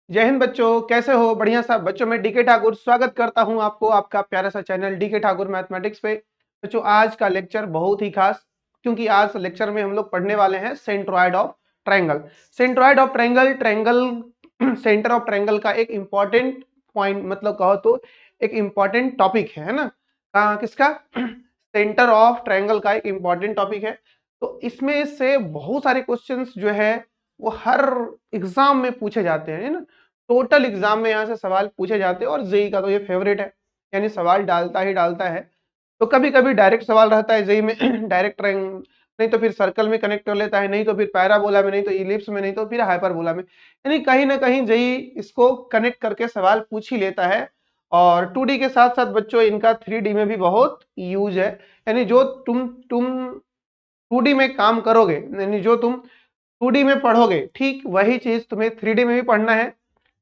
जय हिंद बच्चों, कैसे हो? बढ़िया साहब। बच्चों, मैं डीके ठाकुर स्वागत करता हूं आपको आपका प्यारा सा चैनल डीके ठाकुर मैथमेटिक्स पे। बच्चों, आज का लेक्चर बहुत ही खास, क्योंकि आज लेक्चर में हम लोग पढ़ने वाले हैं centroid of triangle. Centroid of triangle, triangle centre of triangle का एक इंपॉर्टेंट पॉइंट, मतलब कहो तो एक इंपॉर्टेंट टॉपिक है ना। किसका? सेंटर ऑफ ट्रायंगल का एक इंपॉर्टेंट टॉपिक है। तो इसमें से बहुत सारे क्वेश्चंस जो है वो हर एग्जाम में पूछे जाते हैं, है ना। टोटल एग्जाम में यहाँ से सवाल पूछे जाते हैं और जेई का तो ये फेवरेट है, यानी सवाल डालता ही डालता है। तो कभी कभी डायरेक्ट सवाल रहता है जेई में डायरेक्ट रैंक, नहीं तो फिर सर्कल में कनेक्ट कर लेता है, नहीं तो फिर पैराबोला में, नहीं तो इलिप्स में, नहीं तो फिर हाइपरबोला में, यानी कहीं ना कहीं जेई इसको कनेक्ट करके सवाल पूछ ही लेता है। और 2D के साथ साथ बच्चों इनका 3D में भी बहुत यूज है। यानी जो तुम 2D में काम करोगे, यानी जो तुम 2D में पढ़ोगे, ठीक वही चीज तुम्हें 3D में भी पढ़ना है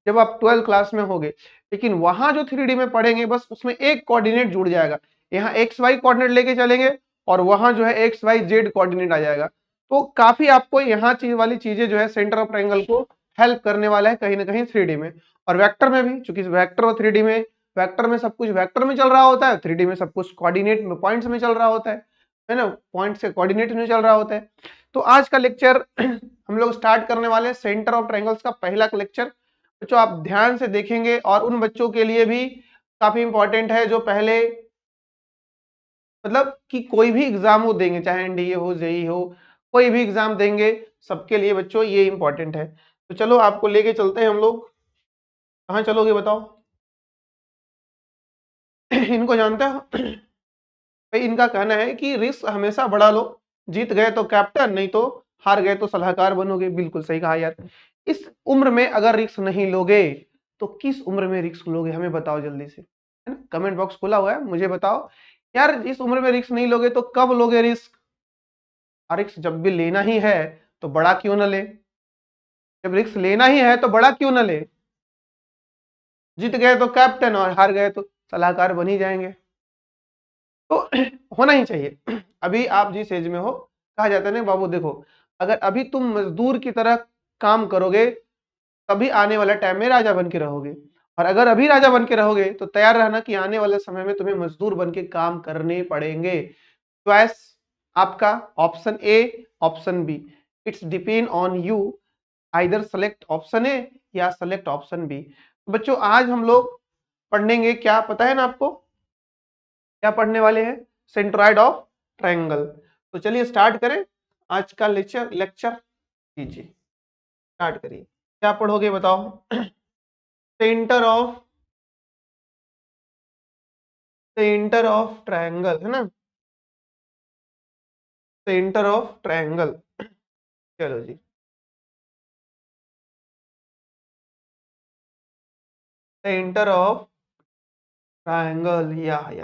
जब आप 12 क्लास में होगे। लेकिन वहां जो 3D में पढ़ेंगे, बस उसमें एक कोऑर्डिनेट जुड़ जाएगा। यहाँ एक्स वाई कोऑर्डिनेट लेके चलेंगे और वहां जो है एक्स वाई जेड कोऑर्डिनेट आ जाएगा। तो काफी आपको यहाँ चीज वाली चीजें जो है सेंटर ऑफ ट्रायंगल को हेल्प करने वाला है कहीं ना कहीं 3D में। और वेक्टर में भी, चूंकि वेक्टर और 3D में, वेक्टर में सब कुछ वेक्टर में चल रहा होता है, 3D में सब कुछ कोऑर्डिनेट में पॉइंट्स में चल रहा होता है ना, पॉइंट से कोऑर्डिनेट में चल रहा होता है। तो आज का लेक्चर हम लोग स्टार्ट करने वाले हैं सेंटर ऑफ ट्रायंगल्स का पहला लेक्चर। बच्चों, आप ध्यान से देखेंगे और उन बच्चों के लिए भी काफी इंपॉर्टेंट है जो पहले, मतलब कि कोई भी एग्जाम वो देंगे, चाहे एनडीए हो, जेई हो, कोई भी एग्जाम देंगे, सबके लिए बच्चों ये इंपॉर्टेंट है। तो चलो आपको लेके चलते हैं हम लोग। कहाँ चलोगे बताओ? इनको जानते हो? भाई, इनका कहना है कि रिस्क हमेशा बढ़ा लो, जीत गए तो कैप्टन, नहीं तो हार गए तो सलाहकार बनोगे। बिल्कुल सही कहा यार। इस उम्र में अगर रिस्क नहीं लोगे तो किस उम्र में रिस्क लोगे? हमें बताओ जल्दी से, है ना। कमेंट बॉक्स खुला हुआ है, मुझे बताओ यार, इस उम्र में रिस्क नहीं लोगे तो कब लोगे रिस्क? और रिस्क जब भी लेना ही है तो बड़ा क्यों ना ले? जब रिस्क लेना ही है तो बड़ा क्यों ना ले? जीत गए तो कैप्टन और हार गए तो सलाहकार बन ही जाएंगे। तो होना ही चाहिए। अभी आप जिस एज में हो, कहा जाता है ना बाबू, देखो, अगर अभी तुम मजदूर की तरह काम करोगे तभी आने वाले टाइम में राजा बन के रहोगे। और अगर अभी राजा बन के रहोगे तो तैयार रहना कि आने वाले समय में तुम्हें मजदूर बन के काम करने पड़ेंगे। चॉइस आपका option A, option B, it's depend on you. Either select option A या सेलेक्ट ऑप्शन बी। बच्चों, आज हम लोग पढ़ेंगे क्या, पता है ना आपको? क्या पढ़ने वाले हैं? Centroid of triangle. तो चलिए स्टार्ट करें आज का लेक्चर लेक्चर कीजिए, स्टार्ट करिए। क्या पढ़ोगे बताओ? Centre of centre of triangle, है ना, सेंटर ऑफ ट्रायंगल। चलो जी, सेंटर ऑफ ट्रायंगल, या है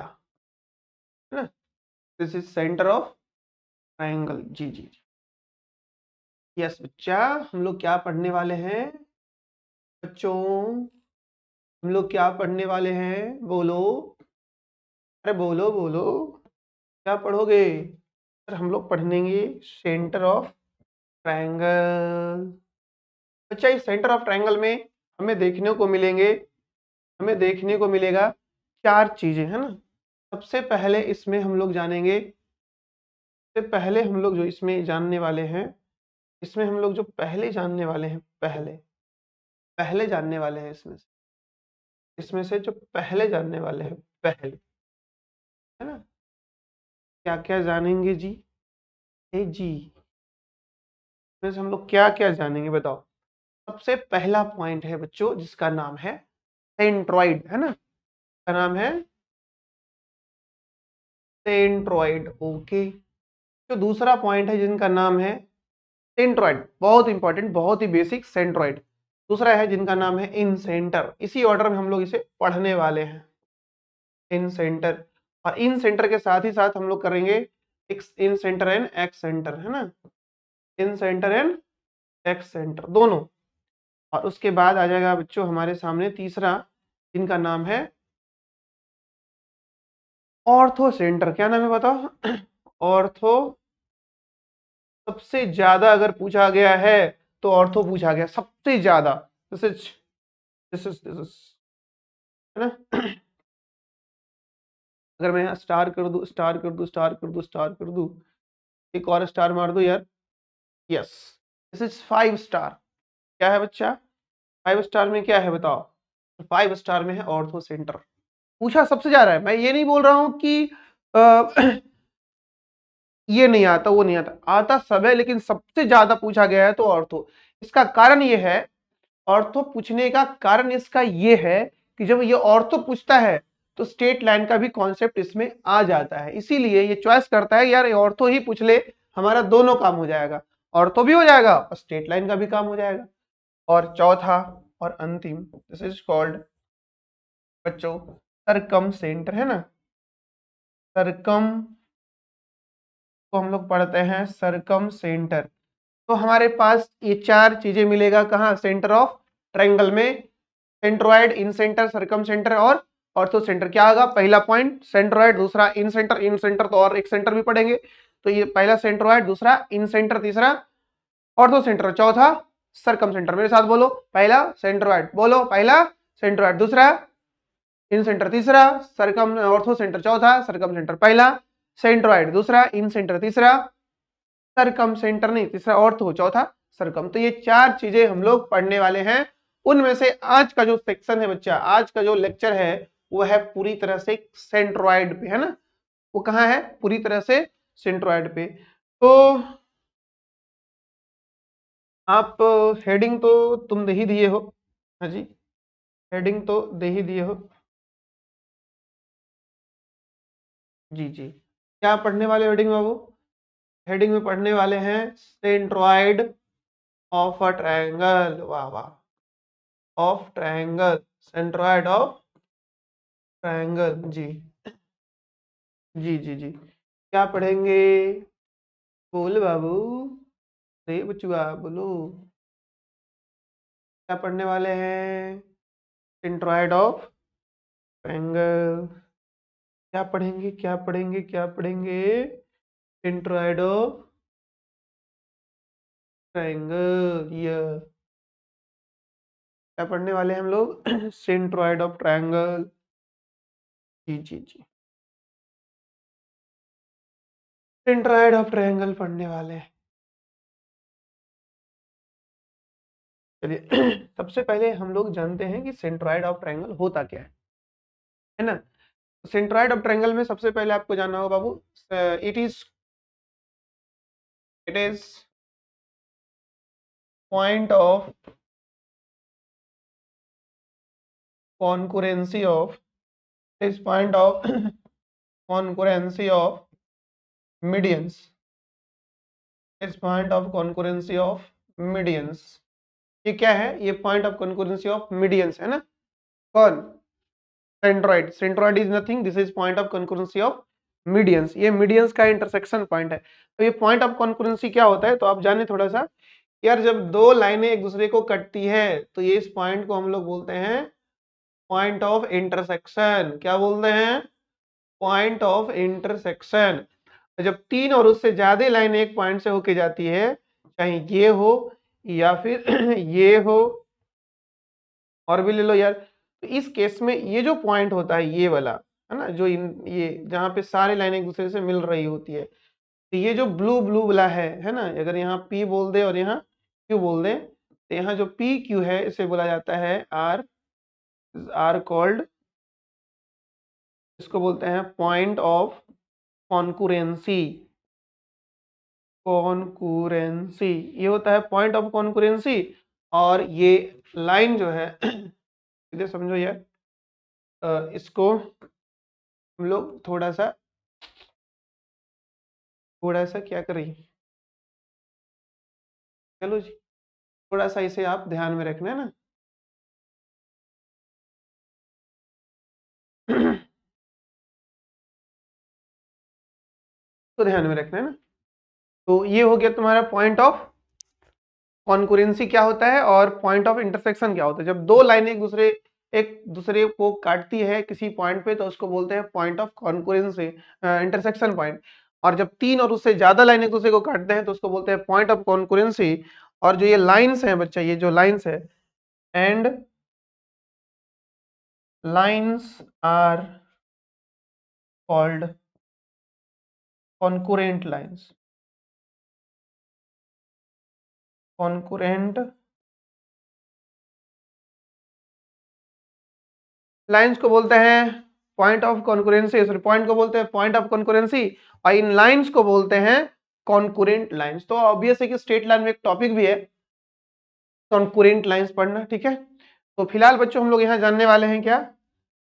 ना, this is centre of triangle. जी जी जी, यस बच्चा। हम लोग क्या पढ़ने वाले हैं बच्चों? हम लोग क्या पढ़ने वाले हैं? बोलो, अरे बोलो बोलो, क्या पढ़ोगे? सर, हम लोग पढ़ेंगे सेंटर ऑफ ट्रायंगल। अच्छा, इस सेंटर ऑफ ट्रायंगल में हमें देखने को मिलेंगे, हमें देखने को मिलेगा चार चीजें, है ना। सबसे पहले इसमें हम लोग जानेंगे, सबसे पहले हम लोग जो इसमें जानने वाले हैं, इसमें हम लोग जो पहले जानने वाले हैं, पहले पहले जानने वाले हैं इसमें से जो पहले जानने वाले हैं, पहले, है ना। क्या क्या जानेंगे जी? ए जी, इसमें से हम लोग क्या क्या जानेंगे बताओ? सबसे पहला पॉइंट है बच्चों जिसका नाम है सेंट्रॉइड, है ना, का नाम है सेंट्रॉइड। ओके। जो दूसरा पॉइंट है जिनका नाम है सेंट्रॉइड, बहुत इंपॉर्टेंट, बहुत ही बेसिक, सेंट्रॉइड। दूसरा है जिनका नाम है इन सेंटर। इसी ऑर्डर में हम लोग इसे पढ़ने वाले हैं, इन सेंटर। और इन सेंटर के साथ ही साथ हम लोग करेंगे x in centre and x centre, है ना, इन सेंटर एंड एक्स सेंटर दोनों। और उसके बाद आ जाएगा बच्चों हमारे सामने तीसरा, जिनका नाम है ऑर्थो सेंटर। क्या नाम है बताओ? ऑर्थो। सबसे ज्यादा अगर पूछा गया है तो ऑर्थो पूछा गया सबसे ज्यादा। दिस है ना। अगर मैं यहाँ स्टार कर दूं, स्टार कर दूं, स्टार कर दूं, स्टार कर दूं, एक और स्टार मार दो यार। Yes, this is 5 star. क्या है बच्चा? 5 स्टार में क्या है बताओ? 5 स्टार में है ऑर्थो सेंटर। पूछा सबसे ज्यादा है, मैं ये नहीं बोल रहा हूं कि ये नहीं आता वो नहीं आता, आता सब है, लेकिन सबसे ज्यादा पूछा गया है तो ऑर्थो। इसका कारण ये है, ऑर्थो पूछने का कारण इसका ये है कि जब ये ऑर्थो पूछता है तो स्ट्रेट लाइन का भी कॉन्सेप्ट इसमें आ जाता है, इसीलिए ये चॉइस करता है यार ये ऑर्थो ही पूछ ले, हमारा दोनों काम हो जाएगा, ऑर्थो भी हो जाएगा और स्ट्रेट लाइन का भी काम हो जाएगा। और चौथा और अंतिम, दिस इज कॉल्ड बच्चों सरकम सेंटर, है ना। सरकम को हम लोग पढ़ते हैं सरकम सेंटर। तो हमारे पास ये 4 चीजें मिलेगा कहाँ? सेंटर ऑफ ट्रायंगल में, सेंट्रोइड, इन सेंटर, सरकम सेंटर और ऑर्थो सेंटर। क्या होगा? पहला पॉइंट सेंट्रोइड, दूसरा इन सेंटर, इन सेंटर तो और एक सेंटर भी पढ़ेंगे, तो ये पहला सेंट्रोइड, दूसरा इन सेंटर, तीसरा ऑर्थो सेंटर, चौथा सरकम सेंटर। मेरे साथ बोलो, पहला सेंट्रोइड, बोलो पहला सेंट्रोइड, दूसरा इन सेंटर, तीसरा सरकम ऑर्थो सेंटर, चौथा सरकम सेंटर। पहला सेंट्रोइड, दूसरा इन सेंटर, तीसरा सरकम सेंटर, नहीं तीसरा ऑर्थो, चौथा सरकम। तो ये 4 चीजें हम लोग पढ़ने वाले हैं। उनमें से आज का जो सेक्शन है बच्चा, आज का जो लेक्चर है वो है पूरी तरह से सेंट्रोइड पे, है ना। वो कहाँ है? पूरी तरह से सेंट्रोइड पे। तो आप हेडिंग तो तुम दे ही दिए हो, हाँ जी, हेडिंग तो दे ही दिए हो। जी जी, क्या पढ़ने वाले हेडिंग में बाबू? हेडिंग में पढ़ने वाले हैं सेंट्रोइड ऑफ अ ट्रायंगल। वाह वाह, of triangle, centroid of triangle. जी जी जी जी, क्या पढ़ेंगे? बोल बाबू, रे बचुआ बोलो, क्या पढ़ने वाले हैं? Centroid of triangle. क्या पढ़ेंगे, क्या पढ़ेंगे, क्या पढ़ेंगे? सेंट्रोइड ऑफ ट्रायंगल, ये क्या पढ़ने वाले हैं हम लोग? Centroid of triangle. जी जी जी, सेंट्रोइड ऑफ ट्रायंगल पढ़ने वाले हैं। चलिए सबसे पहले हम लोग जानते हैं कि सेंट्रोइड ऑफ ट्रायंगल होता क्या है ना। सेंट्रोइड ऑफ ट्रायंगल में सबसे पहले आपको जानना होगा बाबू, it is point of concurrency of, is point of concurrency of medians, is point of concurrency of medians। ये क्या है? ये point of concurrency of medians है ना। कौन? Centroid. Centroid is nothing, this is point of concurrency of medians। ये medians का intersection point है। तो ये पॉइंट ऑफ concurrency क्या होता है तो आप जाने थोड़ा सा यार, जब दो लाइनें एक दूसरे को कटती है तो ये इस पॉइंट को हम लोग बोलते हैं पॉइंट ऑफ इंटरसेक्शन। क्या बोलते हैं? Point of intersection. जब 3 और उससे ज्यादा लाइन एक पॉइंट से होके जाती है, चाहे ये हो या फिर ये हो, और भी ले लो यार, तो इस केस में ये जो पॉइंट होता है ये वाला, है ना, जो ये जहाँ पे सारी लाइन एक दूसरे से मिल रही होती है, तो ये जो ब्लू ब्लू वाला है ना, अगर यहाँ P बोल दे और यहाँ Q बोल दे, तो यहाँ जो PQ है इसे बोला जाता है R, आर कॉल्ड, इसको बोलते हैं पॉइंट ऑफ कॉन्कुरेंसी। कॉन्कुरेंसी, ये होता है पॉइंट ऑफ कॉन्कुरेंसी। और ये लाइन जो है इधर समझो यार, इसको हम लोग थोड़ा सा क्या करें, चलो जी, थोड़ा सा इसे आप ध्यान में रखना है ना। तो ध्यान में रखना है ना। तो ये हो गया तुम्हारा पॉइंट ऑफ कॉन्कुरेंसी क्या होता है, और पॉइंट ऑफ इंटरसेक्शन क्या होता है। जब दो लाइनें एक दूसरे को काटती है किसी पॉइंट पे तो उसको बोलते हैं point of concurrency, intersection point. और जब 3 और उससे ज्यादा लाइन एक दूसरे को काटते हैं तो उसको बोलते हैं पॉइंट ऑफ कॉन्कुरेंसी। और जो ये लाइंस हैं बच्चा, ये जो लाइंस है and lines are called concurrent lines. concurrent lines को बोलते हैं point of concurrency, sorry point को बोलते हैं पॉइंट ऑफ कॉन्करेंसी, और इन लाइंस को बोलते हैं कॉन्कुरेंट लाइंस। तो ऑब्वियस है कि स्ट्रेट लाइन में एक टॉपिक भी है कॉन्कुरेंट लाइंस पढ़ना, ठीक है। तो फिलहाल बच्चों हम लोग यहाँ जानने वाले हैं क्या,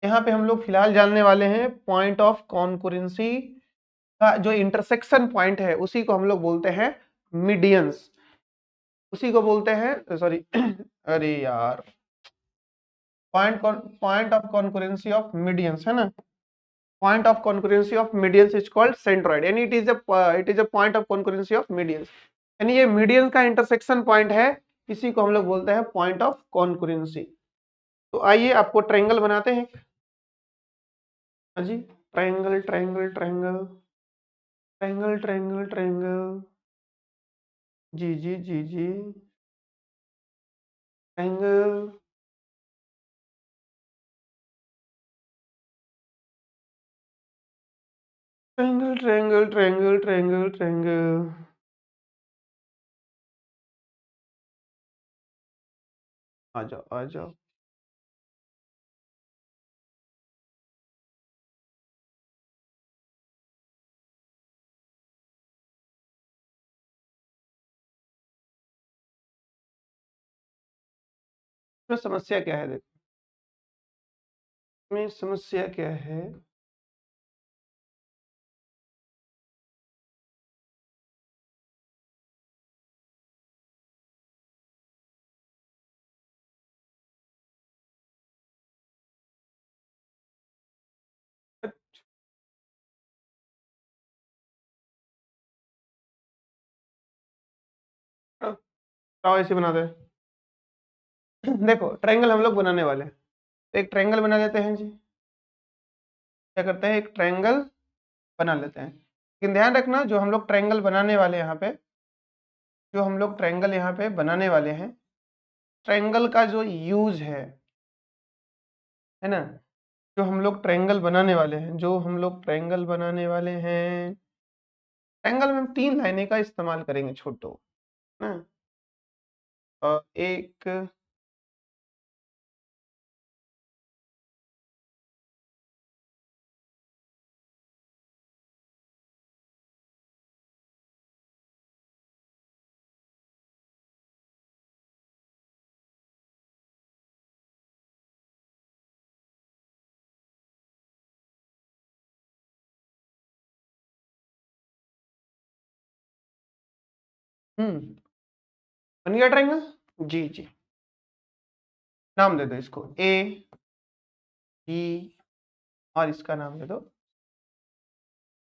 यहाँ पे हम लोग फिलहाल जानने वाले हैं पॉइंट ऑफ कॉन्करेंसी का जो इंटरसेक्शन पॉइंट है उसी को हम लोग बोलते हैं मीडियंस, उसी को बोलते हैं सॉरी अरे यार, point of concurrency of medians है ना, point of concurrency of medians is called centroid, यानी it is a point of concurrency of medians, यानी ये मीडियन का इंटरसेक्शन पॉइंट है, इसी को हम लोग बोलते हैं पॉइंट ऑफ कॉन्करेंसी। तो आइए आपको ट्रायंगल बनाते हैं। हाँ जी, triangle triangle triangle triangle triangle triangle, जी जी जी जी, triangle, triangle triangle triangle triangle triangle, आ जाओ आ जाओ। तो समस्या क्या है, देखो में समस्या क्या है, आओ ऐसे बना दे। देखो ट्रायंगल हम लोग बनाने वाले हैं, तो एक ट्रायंगल बना लेते हैं जी, क्या करते हैं एक ट्रायंगल बना लेते हैं, लेकिन ध्यान रखना जो हम लोग ट्रायंगल बनाने वाले यहाँ पे, जो हम लोग ट्रायंगल यहाँ पे बनाने वाले हैं, ट्रायंगल का जो यूज है ना, जो हम लोग ट्रायंगल बनाने वाले हैं, जो हम लोग ट्रायंगल बनाने वाले हैं, ट्रायंगल में हम 3 लाइनें का इस्तेमाल करेंगे छोटो ना, और एक बन गया ट्रायंगल, जी जी, नाम दे दो इसको ए बी, और इसका नाम दे दो,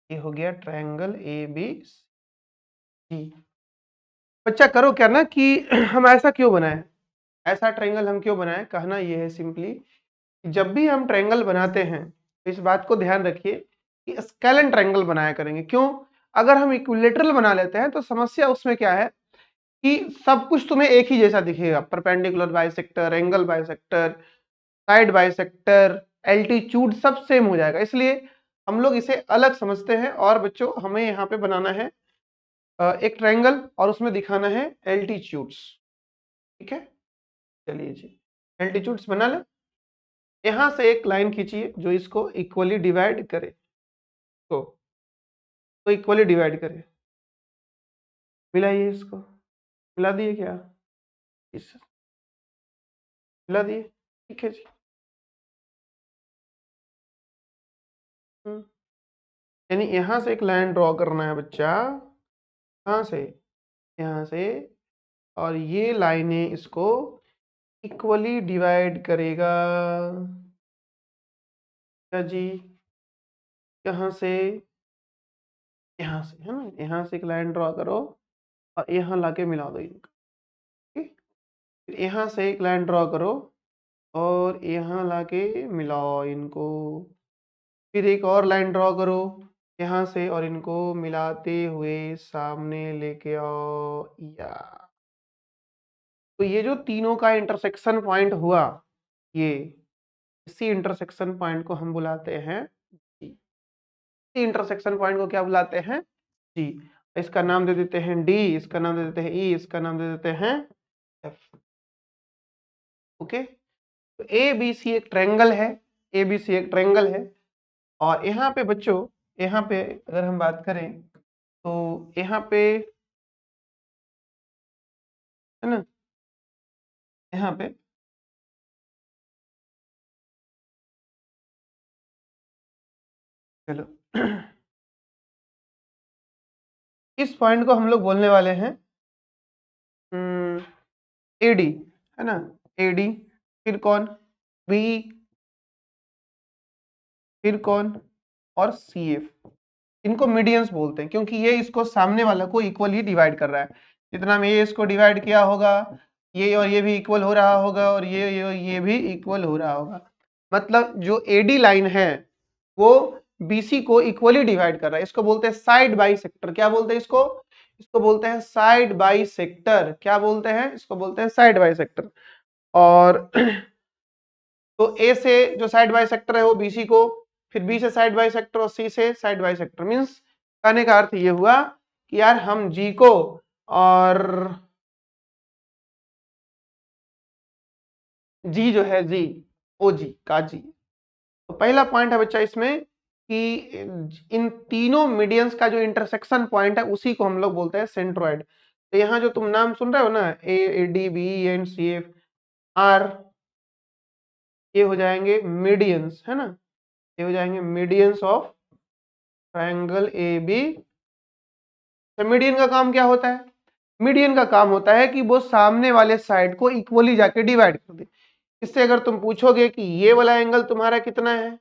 ये हो गया ट्रायंगल ए बी सी। बच्चा करो क्या ना कि हम ऐसा क्यों बनाए, ऐसा ट्रायंगल हम क्यों बनाए, कहना ये है सिंपली, जब भी हम ट्रायंगल बनाते हैं तो इस बात को ध्यान रखिए कि स्केलेन ट्रायंगल बनाया करेंगे। क्यों, अगर हम इक्विलेटरल बना लेते हैं तो समस्या उसमें क्या है कि सब कुछ तुम्हें एक ही जैसा दिखेगा, perpendicular bisector, angle bisector, side bisector, altitude सब सेम हो जाएगा, इसलिए हम लोग इसे अलग समझते हैं। और बच्चों हमें यहाँ पे बनाना है एक ट्रायंगल और उसमें दिखाना है एल्टीट्यूड्स, ठीक है। चलिए जी, एल्टीट्यूड्स बना ले, यहाँ से एक लाइन खींचिए जो इसको इक्वली डिवाइड करे, तो इक्वली डिवाइड करे, मिलाइए इसको, मिला दिए क्या, इस मिला दिए, ठीक है जी। हम्म, यानी यहाँ से एक लाइन ड्रॉ करना है बच्चा, कहाँ से, यहाँ से, और ये लाइनें इसको इक्वली डिवाइड करेगा, क्या जी, यहाँ से, यहाँ से है ना, यहाँ से एक लाइन ड्रॉ करो और यहाँ लाके मिला दो इनको, ठीक? फिर यहाँ से एक लाइन ड्रॉ करो और यहाँ लाके मिलाओ इनको, फिर एक और लाइन ड्रॉ करो यहाँ से और इनको मिलाते हुए सामने लेके आओ, या तो ये जो तीनों का इंटरसेक्शन पॉइंट हुआ, ये इसी इंटरसेक्शन पॉइंट को हम बुलाते हैं जी। इसी इंटरसेक्शन पॉइंट को क्या बुलाते हैं जी। इसका नाम दे देते हैं डी, इसका नाम दे देते हैं ई, इसका नाम दे देते हैं एफ। ओके, तो ए बी सी एक ट्रायंगल है, ए बी सी एक ट्रायंगल है। और यहाँ पे बच्चों, यहाँ पे अगर हम बात करें तो यहाँ पे है ना, यहाँ पे चलो इस पॉइंट को हम लोग बोलने वाले हैं एडी, है ना, एडी। फिर कौन, बी, फिर कौन, और सी एफ। इनको मीडियंस बोलते हैं क्योंकि ये इसको सामने वाला को इक्वली डिवाइड कर रहा है। जितना में ये इसको डिवाइड किया होगा, ये और ये भी इक्वल हो रहा होगा, और ये भी इक्वल हो रहा होगा। मतलब जो एडी लाइन है वो बीसी को इक्वली डिवाइड कर रहा है। इसको बोलते हैं साइड बाई सेक्टर। क्या बोलते हैं इसको, इसको बोलते हैं साइड बाई सेक्टर। क्या बोलते हैं, इसको बोलते हैं साइड बाई सेक्टर। और तो ए से जो साइड बाई सेक्टर है वो बीसी को, फिर बी से साइड बाई सेक्टर और सी से साइड बाई सेक्टर। मीन्स कहने का अर्थ ये हुआ कि यार हम जी को और जी जो है जी, ओ जी का जी। तो पहला पॉइंट है बच्चा इसमें कि इन तीनों मीडियंस का जो इंटरसेक्शन पॉइंट है उसी को हम लोग बोलते हैं सेंट्रोइड। तो यहाँ जो तुम नाम सुन रहे हो ना, A D B and C F are, ये हो जाएंगे मीडियंस, है ना, ये हो जाएंगे medians of triangle A B. Median का काम क्या होता है, मीडियन का काम होता है कि वो सामने वाले साइड को इक्वली जाके डिवाइड कर दे। इससे अगर तुम पूछोगे कि ये वाला एंगल तुम्हारा कितना है,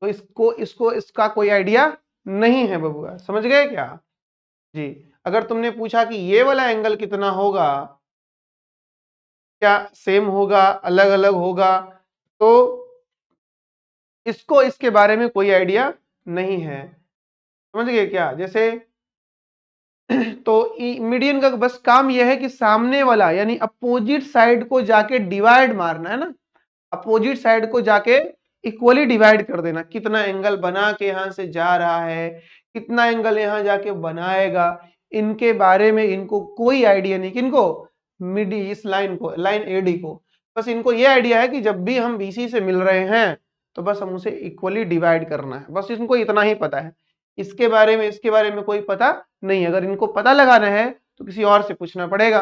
तो इसको इसको इसका कोई आइडिया नहीं है बबुआ, समझ गए क्या जी। अगर तुमने पूछा कि ये वाला एंगल कितना होगा, क्या सेम होगा, अलग अलग होगा, तो इसको इसके बारे में कोई आइडिया नहीं है, समझ गए क्या। जैसे तो मीडियन का बस काम यह है कि सामने वाला यानी अपोजिट साइड को जाके डिवाइड मारना, है ना, अपोजिट साइड को जाके इक्वली डिवाइड कर देना। कितना एंगल बना के यहां से जा रहा है, कितना एंगल यहां जाके बनाएगा, इनके बारे में इनको कोई आइडिया नहीं। किनको, मिडी, इस लाइन को, लाइन एडी को। बस इनको ये आइडिया है कि जब भी हम बीसी से मिल रहे हैं तो बस हम उसे इक्वली डिवाइड करना है, बस इनको इतना ही पता है। इसके बारे में कोई पता नहीं। अगर इनको पता लगाना है तो किसी और से पूछना पड़ेगा,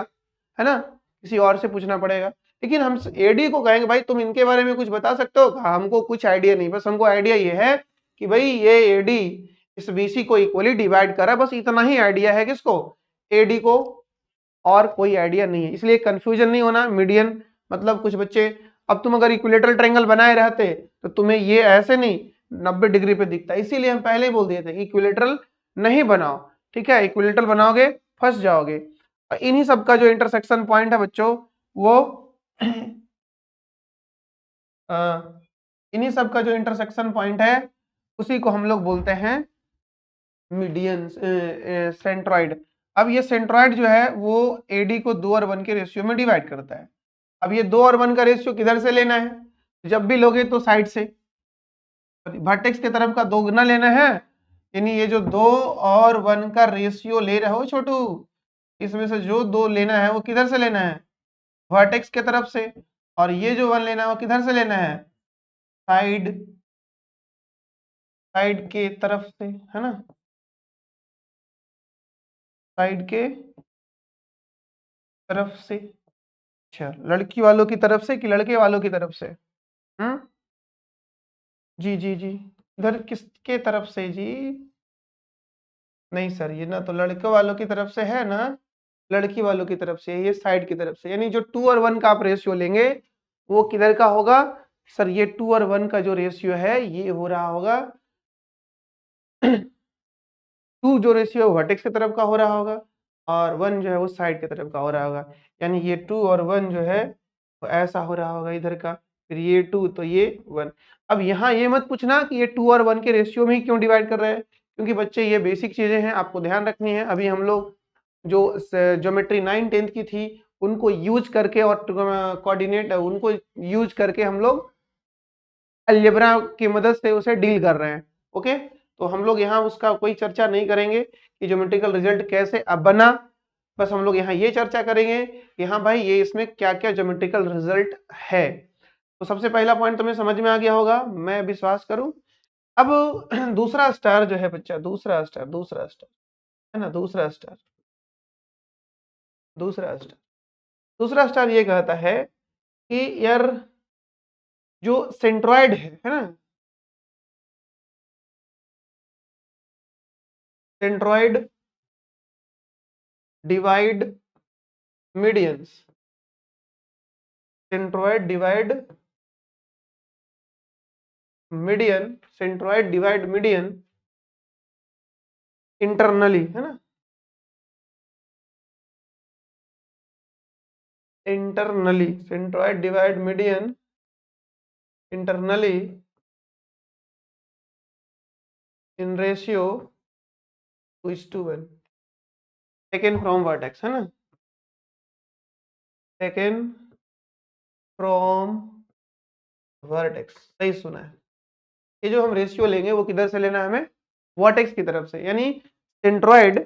है ना, किसी और से पूछना पड़ेगा। लेकिन हम एडी को कहेंगे भाई तुम इनके बारे में कुछ बता सकते हो, हमको कुछ आइडिया नहीं, बस हमको आइडिया ये है कि भाई ये एडी इस बीसी को इक्वली डिवाइड कर रहा है, बस इतना ही आइडिया है किसको, एडी को, और कोई आइडिया नहीं है। इसलिए कंफ्यूजन नहीं होना। मीडियन मतलब कुछ बच्चे, अब तुम अगर इक्विलेटरल ट्रायंगल बनाए रहते तो तुम्हें ये ऐसे नहीं 90 डिग्री पे दिखता, इसीलिए हम पहले ही बोल दिए थे कि इक्विलेटरल नहीं बनाओ, ठीक है, इक्विलेटरल बनाओगे फंस जाओगे। इन्हीं सब का जो इंटरसेक्शन पॉइंट है बच्चों वो इन्हीं सब का जो इंटरसेक्शन पॉइंट है उसी को हम लोग बोलते हैं मीडियन, सेंट्रॉइड। अब ये सेंट्रॉइड जो है वो एडी को 2 और 1 के रेशियो में डिवाइड करता है। अब ये 2 और 1 का रेशियो किधर से लेना है, जब भी लोगे तो साइड से, वर्टेक्स की तरफ का 2 गुना लेना है। यानी ये जो 2 और 1 का रेशियो ले रहे हो छोटू, इसमें से जो 2 लेना है वो किधर से लेना है, वर्टेक्स के तरफ से। और ये जो 1 लेना है वो किधर से लेना है, साइड, साइड के तरफ से, है ना, साइड के तरफ से। अच्छा, लड़की वालों की तरफ से कि लड़के वालों की तरफ से, हम्म, जी जी जी, इधर किसके तरफ से जी, नहीं सर ये ना तो लड़के वालों की तरफ से है ना, लड़की वालों की तरफ से, ये साइड की तरफ से। यानी जो 2 और 1 का आप रेशियो लेंगे वो किधर का होगा सर, ये 2 और 1 का जो रेशियो है ये हो रहा होगा 2 जो रेशियो वर्टेक्स की तरफ का हो रहा होगा, और 1 जो है वो साइड की तरफ का हो रहा होगा। यानी ये 2 और 1 जो है वो ऐसा हो रहा होगा इधर का, फिर ये 2 तो ये 1। अब यहाँ ये मत पूछना कि ये 2 और 1 के रेशियो में ही क्यों डिवाइड कर रहे हैं, क्योंकि बच्चे ये बेसिक चीजें हैं आपको ध्यान रखनी है। अभी हम लोग जो ज्योमेट्री 9 10th की थी उनको यूज करके और कोऑर्डिनेट उनको यूज करके हम लोग अलजेब्रा की मदद से उसे डील कर रहे हैं। ओके, तो हम लोग यहाँ उसका कोई चर्चा नहीं करेंगे कि ज्योमेट्रिकल रिजल्ट कैसे अब बना, बस हम लोग यहाँ ये चर्चा करेंगे कि हाँ भाई ये इसमें क्या क्या ज्योमेट्रिकल रिजल्ट है। तो सबसे पहला पॉइंट तुम्हें समझ में आ गया होगा, मैं विश्वास करूं। अब दूसरा स्टार जो है बच्चा, दूसरा स्टार है ना, दूसरा स्टार ये कहता है कि यार जो सेंट्रॉइड है ना, centroid divide medians, centroid divide median, centroid divide median internally है ना, internally centroid divide median internally in ratio 2:1 taken from vertex है ना, टेकन फ्रॉम वर्टेक्स, सही सुना है। ये जो हम रेशियो लेंगे वो किधर से लेना है हमें, वर्टेक्स की तरफ से, यानी सेंट्रॉइड,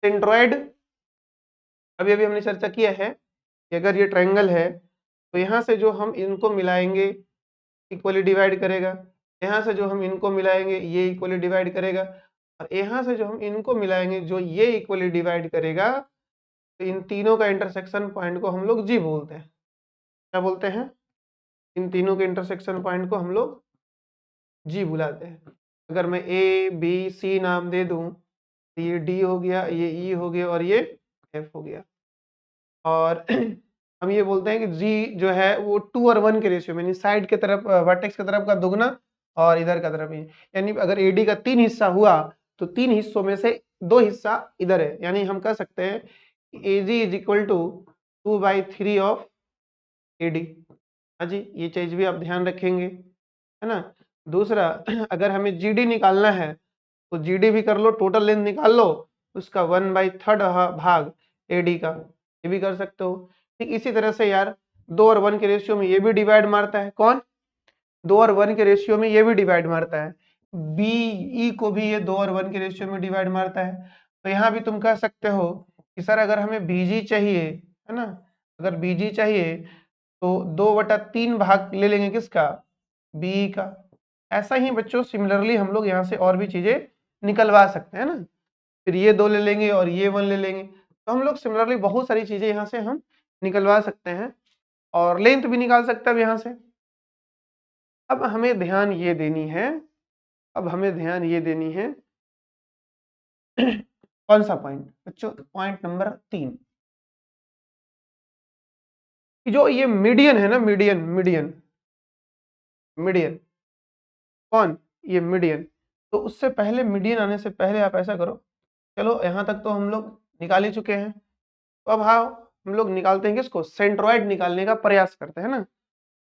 सेंट्रॉइड अभी अभी हमने चर्चा किया है कि अगर ये ट्रायंगल है तो यहाँ से जो हम इनको मिलाएंगे इक्वली डिवाइड करेगा, यहाँ से जो हम इनको मिलाएंगे ये इक्वली डिवाइड करेगा, और यहाँ से जो हम इनको मिलाएंगे जो ये इक्वली डिवाइड करेगा, तो इन तीनों का इंटरसेक्शन पॉइंट को हम लोग जी बोलते हैं। क्या बोलते हैं, इन तीनों के इंटरसेक्शन पॉइंट को हम लोग जी बुलाते हैं। अगर मैं ए बी सी नाम दे दूं तो ये डी हो गया, ये ई हो गया और ये एफ हो गया, और हम ये बोलते हैं कि जी जो है वो 2 और 1 के रेशियो में, यानी साइड के तरफ वर्टेक्स की तरफ का दुगना और इधर का तरफ ही, यानी अगर एडी का 3 हिस्सा हुआ तो 3 हिस्सों में से 2 हिस्सा इधर है, यानी हम कह सकते हैं AG is equal to 2/3 of AD. हाँ जी, ये चीज भी आप ध्यान रखेंगे है ना। दूसरा, अगर हमें जीडी निकालना है तो जीडी भी कर लो, टोटल लेंथ निकाल लो, उसका 1/3 भाग एडी का, ये भी कर सकते हो। ठीक इसी तरह से यार 2 और 1 के रेशियो में ये भी डिवाइड मारता है, कौन, 2 और 1 के रेशियो में ये भी डिवाइड मारता है, बी ई को भी ये 2 और 1 के रेशियो में डिवाइड मारता है। तो यहाँ भी तुम कह सकते हो कि सर अगर हमें बीजी चाहिए है ना, अगर बीजी चाहिए तो 2/3 भाग ले लेंगे किसका, बी का। ऐसा ही बच्चों सिमिलरली हम लोग यहाँ से और भी चीजें निकलवा सकते हैं ना, फिर ये 2 ले लेंगे और ये 1 ले लेंगे, तो हम लोग सिमिलरली बहुत सारी चीजें यहाँ से हम निकलवा सकते हैं और लेंथ भी निकाल सकते हैं अब यहाँ से। अब हमें ध्यान ये देनी है, अब हमें ध्यान ये देनी है कौन सा पॉइंट बच्चों, पॉइंट नंबर 3, जो ये मीडियन है ना, मीडियन मीडियन मीडियन कौन, ये मीडियन। तो उससे पहले, मीडियन आने से पहले आप ऐसा करो, चलो यहाँ तक तो हम लोग निकाल ही चुके हैं, तो अब हाँ हम लोग निकालते हैं किसको, सेंट्रॉइड निकालने का प्रयास करते हैं ना।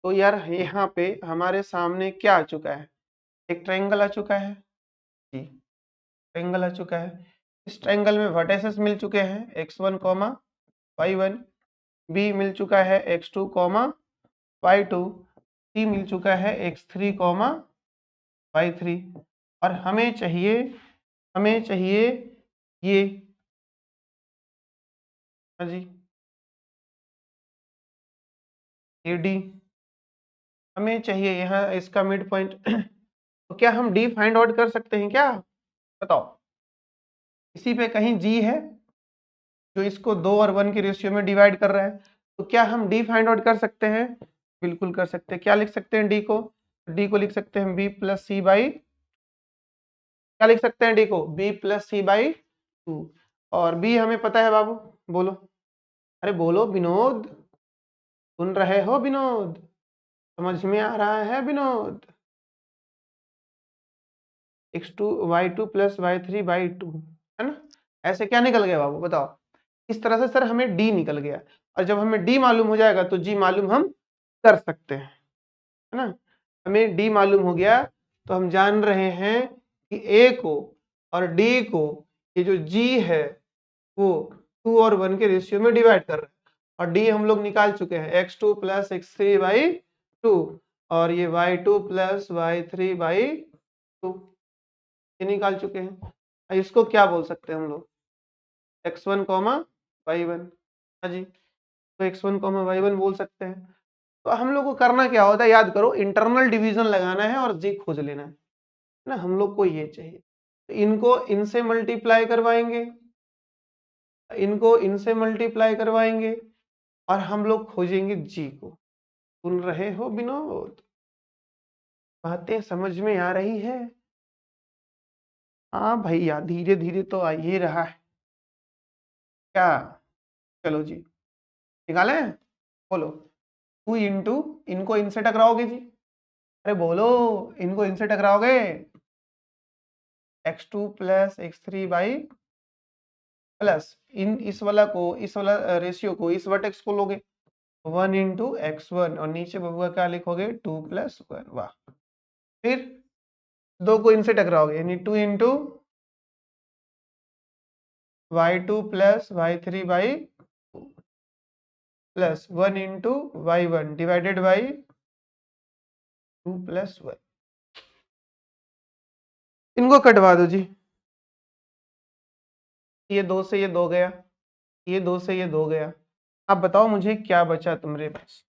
तो यार यहाँ पे हमारे सामने क्या आ चुका है, एक ट्रायंगल आ चुका है जी, ट्रायंगल आ चुका है। इस ट्रायंगल में वर्टिसेस मिल चुके हैं x1, y1, b मिल चुका है x2, y2, c मिल चुका है x3, y3, और हमें चाहिए ये, हाँ जी AD, हमें चाहिए यहाँ इसका मिड पॉइंट। तो क्या हम D फाइंड आउट कर सकते हैं क्या, बताओ, इसी पे कहीं G है जो इसको 2 और 1 के रेशियो में डिवाइड कर रहा है, तो क्या हम D फाइंड आउट कर सकते हैं, बिल्कुल कर सकते हैं। क्या लिख सकते हैं D को, D को लिख सकते हैं B प्लस सी बाई, क्या लिख सकते हैं D को, B प्लस सी बाई 2, और B हमें पता है बाबू, बोलो, अरे बोलो विनोद, सुन रहे हो विनोद, समझ में आ रहा है Vinod, x2 y2 plus y3/2 है ना। ऐसे क्या निकल गया बाबू बताओ, इस तरह से सर हमें D निकल गया, और जब हमें D मालूम हो जाएगा तो G मालूम हम कर सकते हैं है ना। हमें D मालूम हो गया तो हम जान रहे हैं कि A को और D को, ये जो G है वो 2 और 1 के रेशियो में डिवाइड कर रहा है, और डी हम लोग निकाल चुके हैं x2 प्लस x3/2 और ये y2 प्लस y3/2 ये निकाल चुके हैं। इसको क्या बोल सकते हैं हम लोग x1 y1। हाँ जी, तो x1 y1 बोल सकते हैं। तो हम लोग को करना क्या होता है, याद करो, इंटरनल डिवीजन लगाना है और जी खोज लेना है ना, हम लोग को ये चाहिए। तो इनको इनसे मल्टीप्लाई करवाएंगे, इनको इनसे मल्टीप्लाई करवाएंगे और हम लोग खोजेंगे जी को। सुन रहे हो विनोद, बातें समझ में आ रही है? हाँ भैया, धीरे धीरे तो आ ही रहा है क्या। चलो जी, निकाले, बोलो। 2 इंटू, इनको इनसे टकराओगे जी, अरे बोलो, इनको इनसे टकराओगे, x2 प्लस x3 प्लस इन इस वाला को, इस वाला रेशियो को, इस वर्टेक्स को लोगे 1 इंटू x1 और नीचे बबुआ क्या लिखोगे 2 प्लस 1। वाह, फिर दो को इनसे टकराओगे यानी 2 into y2 plus y3/2 plus 1 into y1 divided by 2 plus 1। इनको कटवा दो जी, ये 2 से ये 2 गया, ये 2 से ये 2 गया। अब बताओ मुझे क्या बचा तुम्हारे पास।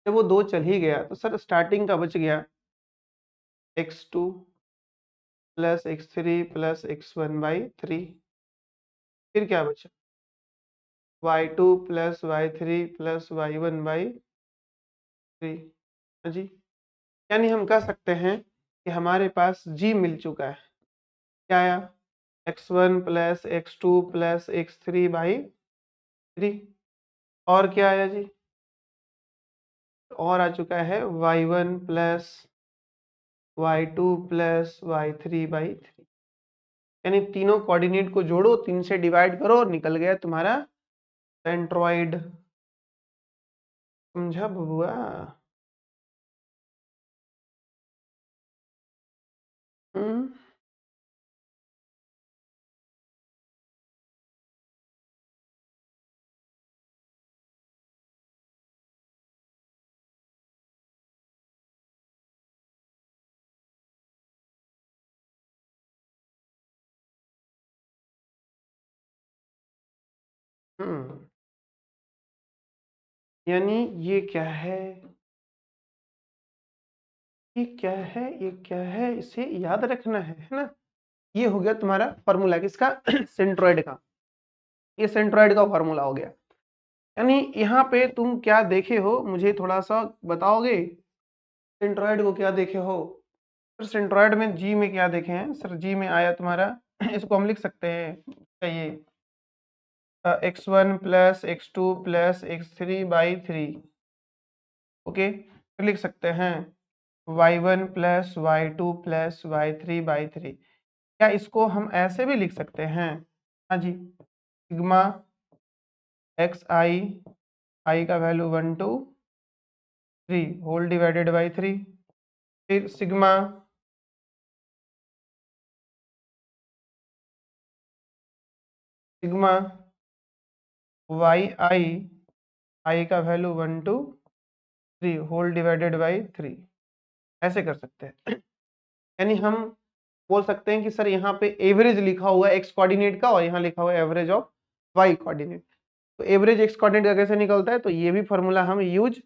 जब वो 2 चल ही गया तो सर स्टार्टिंग का बच गया x2 plus x3 plus x1/3। फिर क्या बचा y2 plus y3 plus y1/3। हाँ जी, यानी हम कह सकते हैं कि हमारे पास g मिल चुका है। क्या आया x1 plus x2 plus x3/3। और क्या आया जी, और आ चुका है y1 plus y2 plus y3/3। यानी तीनों कोऑर्डिनेट को जोड़ो, 3 से डिवाइड करो और निकल गया तुम्हारा सेंट्रॉइड। समझा बबुआ? हम्म, हम्म। यानी ये क्या है, ये क्या है, ये क्या है, इसे याद रखना है ना। ये हो गया तुम्हारा फॉर्मूला किसका सेंट्रॉइड का। ये सेंट्रॉइड का फॉर्मूला हो गया। यानी यहाँ पे तुम क्या देखे हो, मुझे थोड़ा सा बताओगे, सेंट्रॉइड को क्या देखे हो? सर सेंट्रॉइड में जी में क्या देखे हैं सर? जी में आया तुम्हारा इसको हम लिख सकते हैं, चाहिए x1 plus x2 plus x3/3। Okay, फिर लिख सकते हैं y1 plus y2 plus y3/3। क्या इसको हम ऐसे भी लिख सकते हैं? हाँ जी, सिग्मा एक्स आई का वैल्यू 1 2 3 होल डिवाइडेड बाई 3। फिर सिग्मा वाई आई का वैल्यू 1 2 3 होल डिवाइडेड बाई 3। ऐसे कर सकते हैं। यानी हम बोल सकते हैं कि सर यहाँ पे एवरेज लिखा हुआ है एक्स कोऑर्डिनेट का और यहाँ लिखा हुआ है एवरेज ऑफ वाई कोऑर्डिनेट। तो एवरेज एक्स कोऑर्डिनेट का कैसे निकलता है, तो ये भी फॉर्मूला हम यूज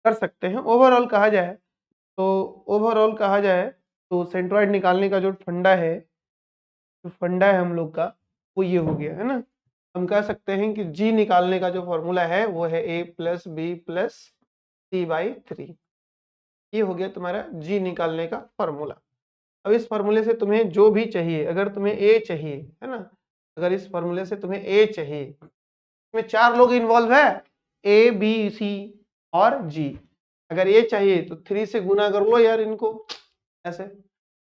कर सकते हैं। ओवरऑल कहा जाए तो, ओवरऑल कहा जाए तो सेंट्रॉइड निकालने का जो फंडा है, जो फंडा है हम लोग का, वो ये हो गया है ना। हम कह सकते हैं कि जी निकालने का जो फॉर्मूला है वो है a plus B plus c/3। ये हो गया तुम्हारा जी निकालने का फॉर्मूला। अब इस फॉर्मूले से तुम्हें जो भी चाहिए, अगर तुम्हें ए चाहिए है ना, अगर इस फॉर्मूले से तुम्हें ए चाहिए, इसमें 4 लोग इन्वॉल्व है, ए बी सी और जी। अगर ए चाहिए तो 3 से गुना कर लो यार इनको ऐसे,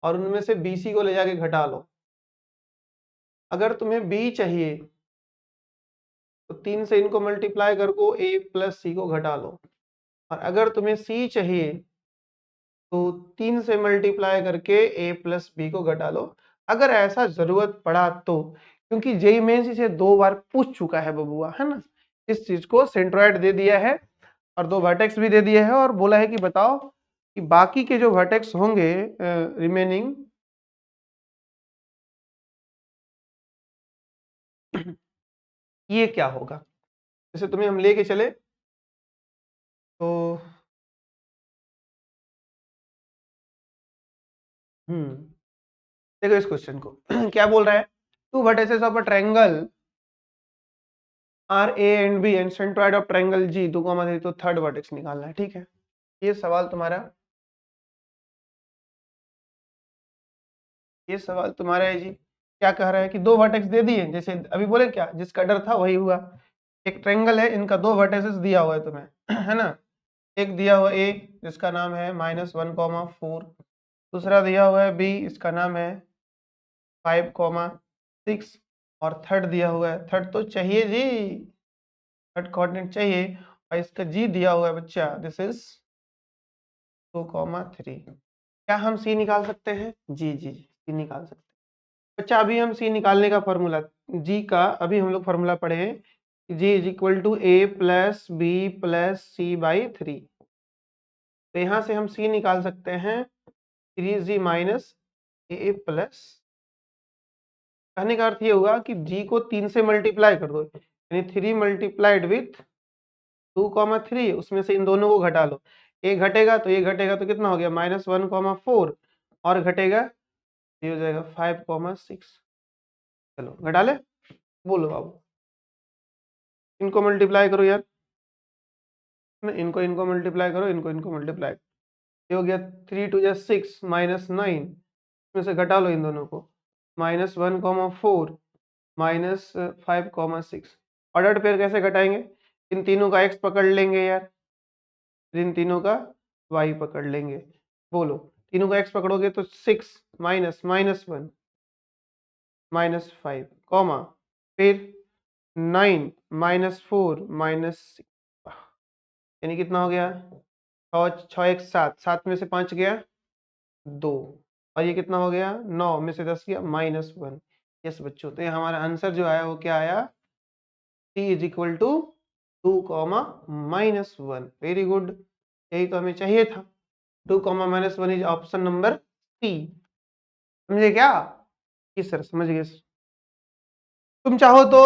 और उनमें से बी सी को ले जाके घटा लो। अगर तुम्हें बी चाहिए तो 3 से इनको मल्टीप्लाई कर को ए प्लस सी को घटा लो। और अगर तुम्हें सी चाहिए तो 3 से मल्टीप्लाई करके ए प्लस बी को घटा लो, अगर ऐसा जरूरत पड़ा तो। क्योंकि जेई मेंस इसे 2 बार पूछ चुका है बबुआ, है ना। इस चीज को सेंट्रोइड दे दिया है और 2 वर्टेक्स भी दे दिए हैं और बोला है कि बताओ कि बाकी के जो वर्टेक्स होंगे रिमेनिंग ये क्या होगा। जैसे तुम्हें हम लेके चले तो देखो इस क्वेश्चन को क्या बोल रहा है, two vertices of a triangle are A and B and centroid of triangle जी, दो कॉमा दे तो थर्ड वर्टेक्स निकालना है। ठीक है, ये सवाल तुम्हारा, ये सवाल तुम्हारा है जी। क्या कह रहा है कि दो वर्टेक्स दे दिए, जैसे अभी बोले क्या, जिसका डर था वही हुआ। एक ट्रायंगल है, इनका दो वर्टेसेस दिया हुआ है तुम्हें है ना। एक दिया हुआ ए जिसका नाम है -1,4, दूसरा दिया हुआ है बी, इसका नाम है 5,6 और थर्ड दिया हुआ है, थर्ड तो चाहिए जी, थर्ड कोऑर्डिनेट चाहिए और इसका जी दिया हुआ है बच्चा, दिस इज 2,3। क्या हम सी निकाल सकते हैं? जी जी सी निकाल सकते हैं बच्चा। अभी हम सी निकालने का फॉर्मूला जी का, अभी हम लोग फॉर्मूला पढ़े हैं, G is equal to A plus B plus C by 3। तो यहाँ से हम सी निकाल सकते हैं 3g माइनस ए प्लस, कहने का अर्थ ये हुआ कि जी को 3 से मल्टीप्लाई कर दो, यानी 3 मल्टीप्लाइड विथ 2,3, उसमें से इन दोनों को घटा लो। ये घटेगा तो ये घटेगा तो कितना हो गया -1,4 और घटेगा ये हो जाएगा 5,6। चलो घटा ले, बोलो बाबू, इनको मल्टीप्लाई करो यार, इनको इनको मल्टीप्लाई करो, इनको इनको मल्टीप्लाई, ये हो गया 3 2 6 -9, इसमें से घटा लो इन दोनों को, -1,4 -5,6। ऑर्डर पेयर कैसे घटाएंगे, इन तीनों का x पकड़ लेंगे यार, इन तीनों का y पकड़ लेंगे। बोलो, तीनों का x पकड़ोगे तो 6 माइनस -1 -5 कॉमा, फिर 9 -4 -6, यानी कितना हो गया 6 1 7, 7 में से 5 गया 2, और ये कितना हो गया 9 में से 10 गया -1। यस बच्चों, तो ये हमारा आंसर जो आया वो क्या आया, t is equal to 2,-1। Very good, यही तो हमें चाहिए था। 2,-1 इज ऑप्शन नंबर सी। समझे क्या? जी सर समझ गए। तुम चाहो तो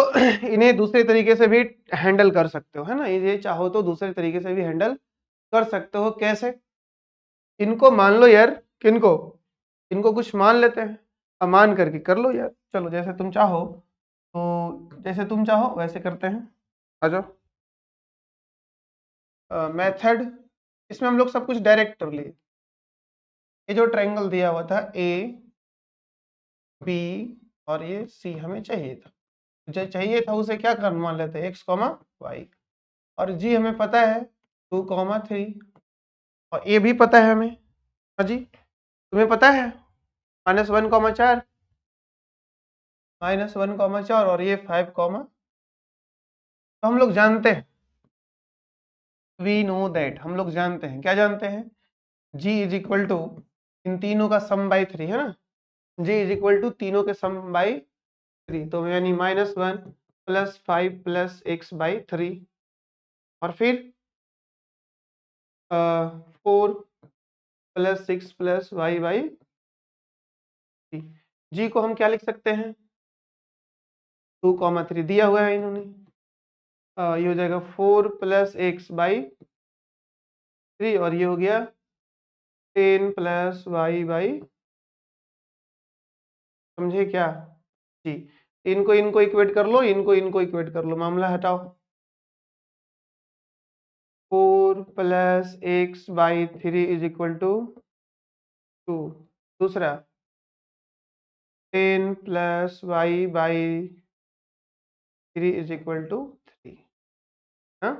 इन्हें दूसरे तरीके से भी हैंडल कर सकते हो, है ना, ये चाहो तो दूसरे तरीके से भी हैंडल कर सकते हो। कैसे? इनको मान लो यार, किनको, इनको कुछ मान लेते हैं, अब मान करके कर लो यार। चलो जैसे तुम चाहो, तो जैसे तुम चाहो वैसे करते हैं। आ जाओ, मेथड, इसमें हम लोग सब कुछ डायरेक्ट कर लिए। ये जो ट्रायंगल दिया हुआ था ए बी और ये सी हमें चाहिए था, जो चाहिए था उसे क्या कर मान लेते हैं, x, y, और जी हमें पता है 2,3 और ए भी पता है हमें। हाँ जी, तुम्हें पता है -1,4 -1,4 और ये 5, तो हम लोग जानते हैं, वी नो दैट, हम लोग जानते हैं, क्या जानते हैं, जी इज इक्वल टू इन तीनों का सम बाई 3, है ना, जी इज इक्वल टू तीनों के सम बाई 3, तो यानी -1 + 5 + x/3 और फिर 4 + 6 + y/3। जी को हम क्या लिख सकते हैं, 2,3 दिया हुआ है इन्होंने, ये हो जाएगा 4 + x/3 और ये हो गया 10 + y/, समझे क्या जी। इनको इनको इक्वेट कर लो, इनको इनको इक्वेट कर लो, मामला हटाओ। 4 + x/3 इज इक्वल टू 2, दूसरा 10 + y/3 इज इक्वल टू 3। हाँ,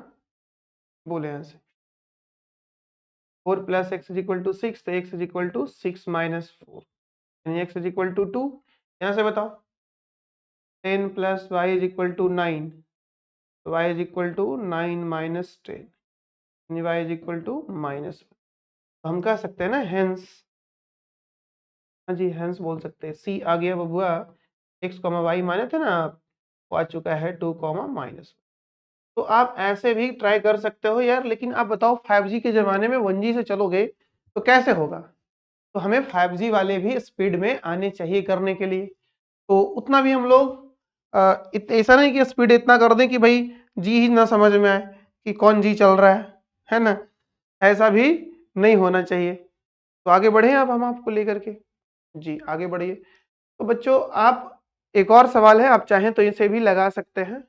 बोले यहाँ से 4 + x इज इक्वल टू 6, तो x इज इक्वल टू 6 - 4, यानी x इज इक्वल टू 2। यहाँ से बताओ 10 + y इज इक्वल टू 9, तो y इज इक्वल टू 9 - 10, यानी y इज इक्वल टू -1। तो हम कह सकते हैं ना हेंस, हाँ जी हेंस बोल सकते हैं, सी आ गया बबुआ, x, y माने थे ना आप, वो आ चुका है 2, -1। तो आप ऐसे भी ट्राई कर सकते हो यार, लेकिन आप बताओ 5G के ज़माने में 1G से चलोगे तो कैसे होगा? तो हमें 5G वाले भी स्पीड में आने चाहिए करने के लिए। तो उतना भी हम लोग ऐसा नहीं कि स्पीड इतना कर दें कि भाई जी ही ना समझ में आए कि कौन जी चल रहा है ना? ऐसा भी नहीं होना चाहिए। तो आगे बढ़े अब हम आपको लेकर के। जी, आगे बढ़िए। तो बच्चों आप एक और सवाल है, आप चाहें तो इसे भी लगा सकते हैं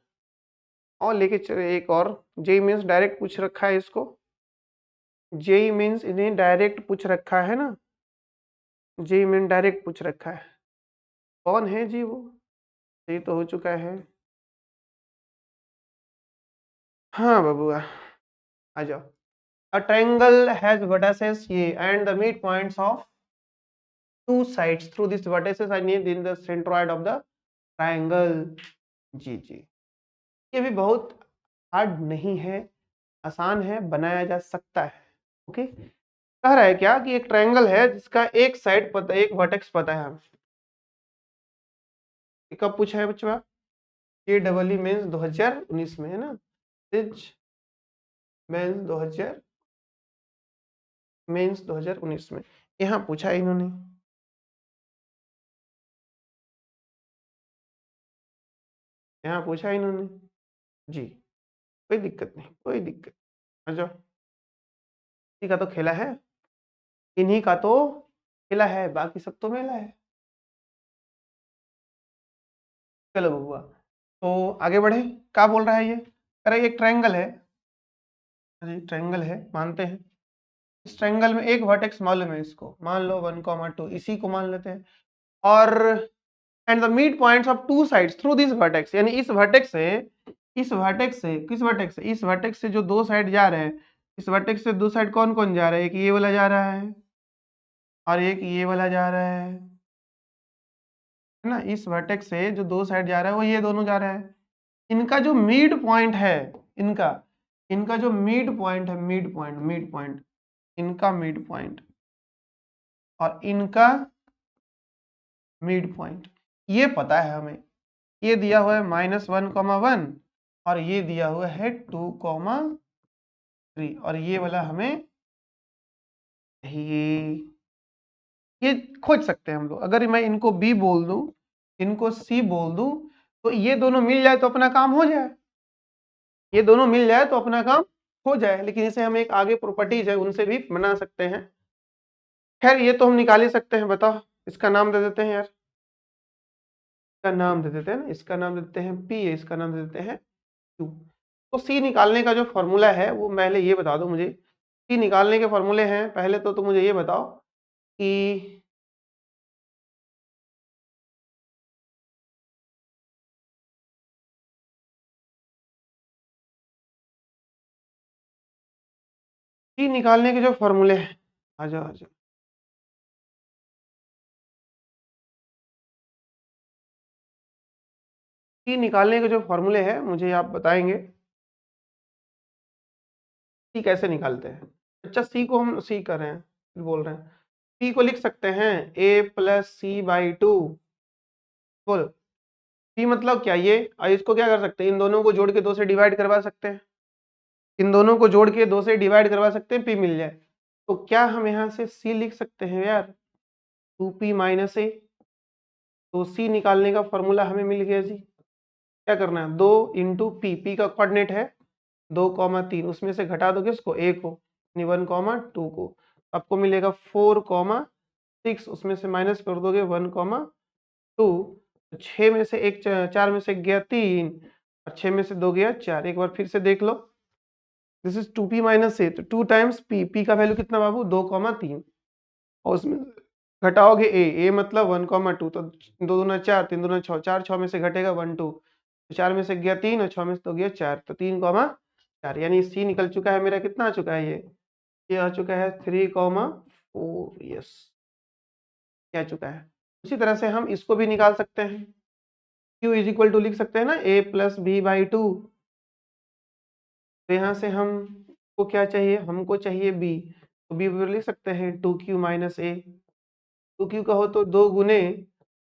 और लेके चले एक और। जेई मीन्स डायरेक्ट पूछ रखा है इसको। जेई मीन्स इन्हें डायरेक्ट पूछ रखा है ना, जेई मीन डायरेक्ट पूछ रखा है। कौन है जी वो? ये तो हो चुका है। हाँ बबुआ, आ जाओ। अ ट्रायंगल हैज vertices ये and the midpoints of two sides through these vertices are named in the centroid of the triangle। जी जी, ये भी बहुत हार्ड नहीं है, आसान है, बनाया जा सकता है। ओके, कह रहा है क्या कि एक ट्रायंगल है जिसका एक साइड पता, एक वर्टेक्स पता है हमें। ये कब पूछा है बच्चों? ये डबल ई मेंस 2019 में है ना, मेंस 2000 मेंस 2019 में यहाँ पूछा है इन्होंने। यहाँ पूछा है इन्होंने जी, कोई दिक्कत नहीं, कोई दिक्कत। आ जाओ, इन्हीं का तो खेला है, इन्हीं का तो खेला है, बाकी सब तो मेला है। चलो बबुआ, तो आगे बढ़े। क्या बोल रहा है ये? अरे एक ट्रायंगल है, अरे ट्रायंगल है मानते हैं। इस ट्रायंगल में एक वर्टेक्स मालूम है इसको, मान लो 1,2 इसी को मान लेते हैं। और and the mid points of two sides through this vertex, यानी इस वर्टेक्स से, इस वर्टेक्स से, किस वर्टेक्स से? इस वर्टेक्स से जो दो साइड जा रहे हैं, इस वर्टेक्स से दो साइड कौन कौन जा रहा है? एक ये वाला जा रहा है और एक ये वाला जा रहा है ना? इस वर्टेक्स से जो दो साइड जा रहा है वो ये दोनों जा रहा है। इनका जो मिड पॉइंट है, इनका इनका जो मिड पॉइंट है, मिड पॉइंट, इनका मिड पॉइंट और इनका मिड पॉइंट ये पता है हमें। ये दिया हुआ है -1,1 और ये दिया हुआ है 2,3 और ये वाला हमें ये खोज सकते हैं हम लोग। अगर मैं इनको बी बोल दूं, इनको सी बोल दूं, तो ये दोनों मिल जाए तो अपना काम हो जाए, ये दोनों मिल जाए तो अपना काम हो जाए। लेकिन इसे हम एक आगे प्रॉपर्टीज है उनसे भी बना सकते हैं। खैर ये तो हम निकाल ही सकते हैं। बताओ, इसका नाम दे देते हैं यार, इसका नाम दे देते हैं ना, इसका नाम दे देते हैं पी, इसका नाम दे देते हैं क्यू। तो सी निकालने का जो फॉर्मूला है वो पहले ये बता दो मुझे। सी निकालने के फॉर्मूले हैं, पहले तो मुझे ये बताओ कि सी निकालने के जो फॉर्मूले हैं, आ जाओ आ जाओ। सी निकालने के जो फॉर्मूले हैं मुझे आप बताएंगे, सी कैसे निकालते हैं? अच्छा, सी को हम सी कर रहे हैं, फिर बोल रहे हैं सी को लिख सकते हैं a+c/2। बोल, सी मतलब क्या ये? और इसको क्या कर सकते हैं? इन दोनों को जोड़ के दो से डिवाइड करवा सकते हैं, इन दोनों को जोड़ के दो से डिवाइड करवा सकते हैं, पी मिल जाए। तो क्या हम यहाँ से सी लिख सकते हैं यार? 2p - a। तो सी निकालने का फॉर्मूला हमें मिल गया जी। क्या करना है? 2 इंटू पी, पी का कोऑर्डिनेट है 2,3, उसमें से घटा दो किसको? ए को, 1,2 को। आपको मिलेगा 4,6, उसमें से माइनस कर दोगे 1,2। 6 में से एक 4 में से एक गया 3 और 6 में से 2 गया 4। एक बार फिर से देख लो, दिस इज 2p - a, तो 2 टाइम्स पी, पी का वैल्यू कितना बाबू? 2,3 और उसमें घटाओगे ए मतलब 1,2, तो 2 दूना 4, 3 दूना 6, 4 6 में से घटेगा 1 2, 4 में से गया 3 और 6 में से तो गया 4, तो 3,4, यानी सी निकल चुका है मेरा। कितना आ चुका है ये आ चुका है 3,4। यस, क्या आ चुका है। उसी तरह से हम इसको भी निकाल सकते हैं। Q इज इक्वल टू लिख सकते हैं ना a+b/2। तो यहाँ से हम को क्या चाहिए? हमको चाहिए b, तो b लिख सकते हैं 2q - a। 2q कहो तो 2 गुने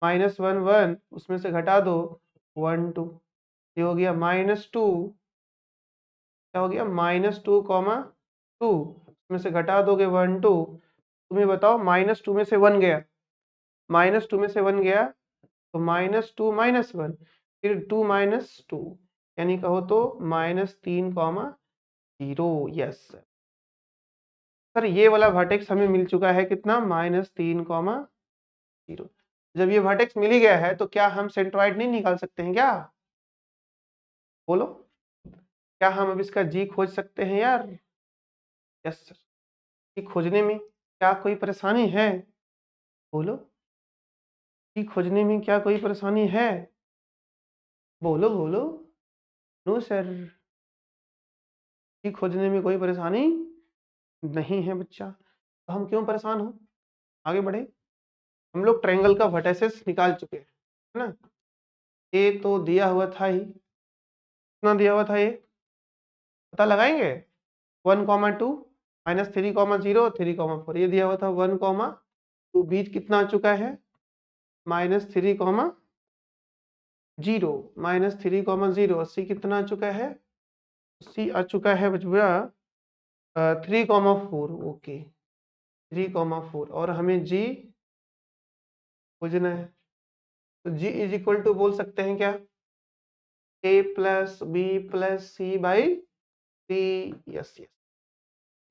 -1 1, उसमें से घटा दो 1 2, ये हो गया -2 क्या हो गया -2, इसमें से घटा दोगे 1 2, तुम्हें बताओ -2 में से 1 गया, -2 में से 1 गया तो -2 -1, फिर 2 -2, यानी कहो तो -3, 0। यस सर, ये वाला वर्टेक्स हमें मिल चुका है कितना, -3, 0। जब ये वर्टेक्स मिल ही गया है तो क्या हम सेंट्रॉइड नहीं निकाल सकते हैं क्या? बोलो, क्या हम अब इसका जी खोज सकते हैं यार? Yes sir. जी खोजने में क्या कोई परेशानी है? बोलो, जी खोजने में क्या कोई परेशानी है? बोलो बोलो। नो सर, जी खोजने में कोई परेशानी नहीं है बच्चा। तो हम क्यों परेशान हो? आगे बढ़े। हम लोग ट्रायंगल का वर्टिसेस निकाल चुके हैं, है ना। ए तो दिया हुआ था ही, कितना दिया हुआ था ये पता लगाएंगे। 1,2 -3,0 3,4, ये दिया हुआ था 1,2, बीच कितना आ चुका है -3,0 -3,0, सी कितना आ चुका है, सी आ चुका है बचुआ 3,4। ओके 3,4, और हमें जी खोजना है। तो जी इज इक्वल टू बोल सकते हैं क्या, a plus B plus C by C. Yes yes,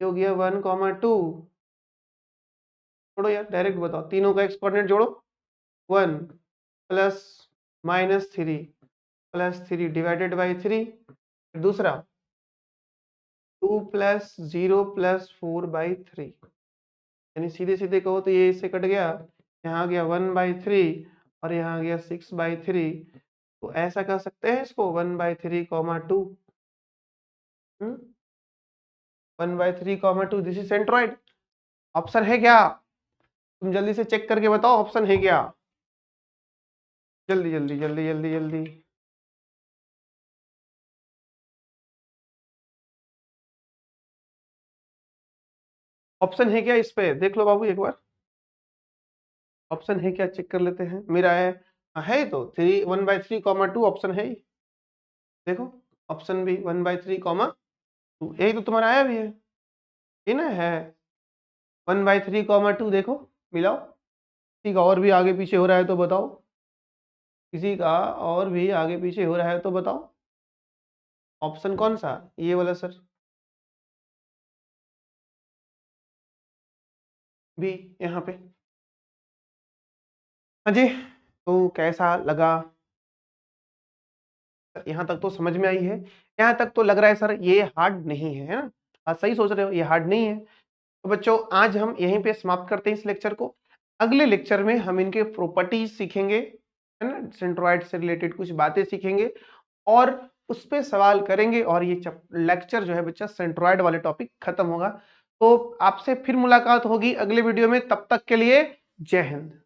हो गया 1,2। छोड़ो यार, डायरेक्ट बताओ, तीनों का एक्स कोऑर्डिनेट जोड़ो। 1 प्लस -3 प्लस 3 डिवाइडेड बाई 3, दूसरा 2 प्लस 0 प्लस 4 बाई 3, यानी सीधे सीधे कहो तो ये इससे कट गया, यहाँ आ गया 1/3 और यहाँ आ गया 6/3। तो ऐसा कर सकते हैं इसको 1/3, 2, 1/3, 2, दिस इज सेंट्रॉइड। ऑप्शन है क्या? तुम जल्दी से चेक करके बताओ, ऑप्शन है क्या? जल्दी जल्दी जल्दी जल्दी जल्दी। ऑप्शन है क्या इस पे, देख लो बाबू एक बार, ऑप्शन है क्या चेक कर लेते हैं। मेरा है, है ही तो 1/3, 2 ऑप्शन है ही। देखो ऑप्शन भी 1/3, 2, यही तो तुम्हारा आया भी है, ये ना है 1/3, 2। देखो मिलाओ, किसी का और भी आगे पीछे हो रहा है तो बताओ, किसी का और भी आगे पीछे हो रहा है तो बताओ। ऑप्शन कौन सा, ये वाला सर, बी यहाँ पे। हाँ जी, तो कैसा लगा? यहाँ तक तो समझ में आई है, यहाँ तक तो लग रहा है सर ये हार्ड नहीं है, है ना। आप सही सोच रहे हो, ये हार्ड नहीं है। तो बच्चों आज हम यहीं पे समाप्त करते हैं इस लेक्चर को। अगले लेक्चर में हम इनके प्रॉपर्टीज सीखेंगे, है ना, सेंट्रॉइड से रिलेटेड कुछ बातें सीखेंगे और उस पे सवाल करेंगे, और ये लेक्चर जो है बच्चा सेंट्रॉइड वाले टॉपिक खत्म होगा। तो आपसे फिर मुलाकात होगी अगले वीडियो में, तब तक के लिए जय हिंद।